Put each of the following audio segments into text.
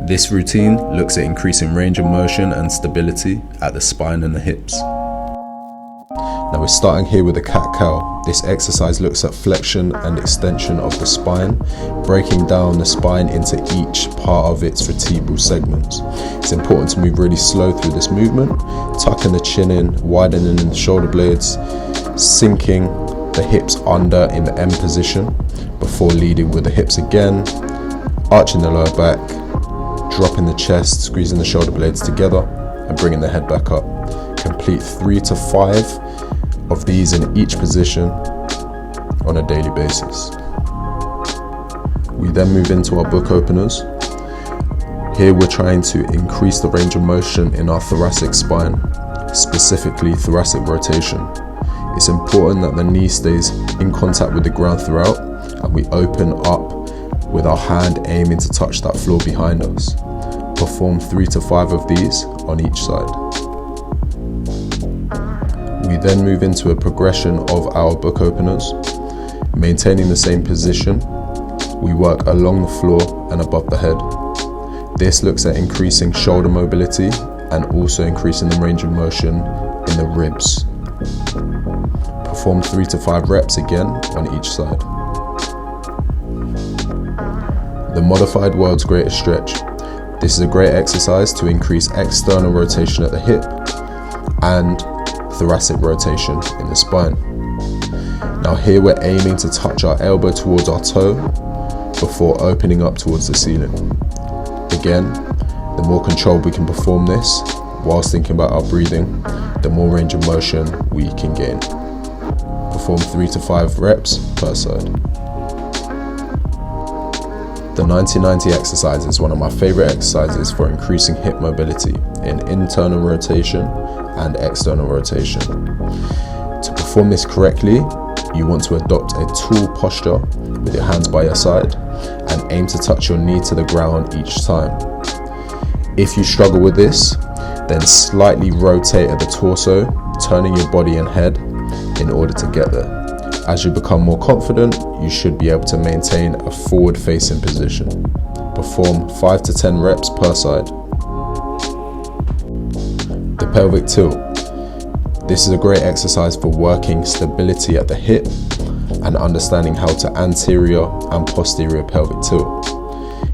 This routine looks at increasing range of motion and stability at the spine and the hips. Now we're starting here with a cat-cow. This exercise looks at flexion and extension of the spine, breaking down the spine into each part of its vertebral segments. It's important to move really slow through this movement, tucking the chin in, widening the shoulder blades, sinking the hips under in the M position before leading with the hips again, arching the lower back, dropping the chest, squeezing the shoulder blades together and bringing the head back up. Complete 3 to 5 of these in each position on a daily basis. We then move into our book openers. Here we're trying to increase the range of motion in our thoracic spine, specifically thoracic rotation. It's important that the knee stays in contact with the ground throughout and we open up with our hand aiming to touch that floor behind us. Perform 3 to 5 of these on each side. We then move into a progression of our book openers. Maintaining the same position, we work along the floor and above the head. This looks at increasing shoulder mobility and also increasing the range of motion in the ribs. Perform 3 to 5 reps again on each side. The modified world's greatest stretch. This is a great exercise to increase external rotation at the hip and thoracic rotation in the spine. Now here we're aiming to touch our elbow towards our toe before opening up towards the ceiling. Again, the more controlled we can perform this whilst thinking about our breathing, the more range of motion we can gain. Perform 3 to 5 reps per side. The 90-90 exercise is one of my favorite exercises for increasing hip mobility in internal rotation and external rotation. To perform this correctly, you want to adopt a tall posture with your hands by your side and aim to touch your knee to the ground each time. If you struggle with this, then slightly rotate at the torso, turning your body and head in order to get there. As you become more confident, you should be able to maintain a forward-facing position. Perform 5 to 10 reps per side. The pelvic tilt. This is a great exercise for working stability at the hip and understanding how to anterior and posterior pelvic tilt.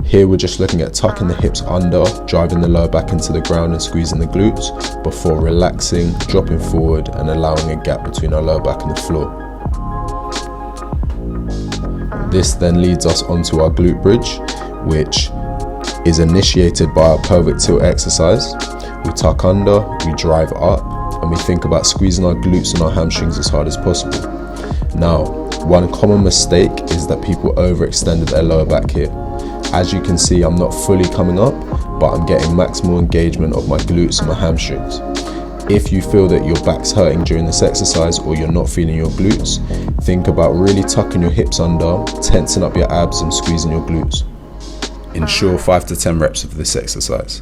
Here we're just looking at tucking the hips under, driving the lower back into the ground and squeezing the glutes before relaxing, dropping forward and allowing a gap between our lower back and the floor. This then leads us onto our glute bridge, which is initiated by our pelvic tilt exercise. We tuck under, we drive up, and we think about squeezing our glutes and our hamstrings as hard as possible. Now, one common mistake is that people overextended their lower back here. As you can see, I'm not fully coming up, but I'm getting maximal engagement of my glutes and my hamstrings. If you feel that your back's hurting during this exercise or you're not feeling your glutes, think about really tucking your hips under, tensing up your abs and squeezing your glutes. Ensure 5 to 10 reps of this exercise.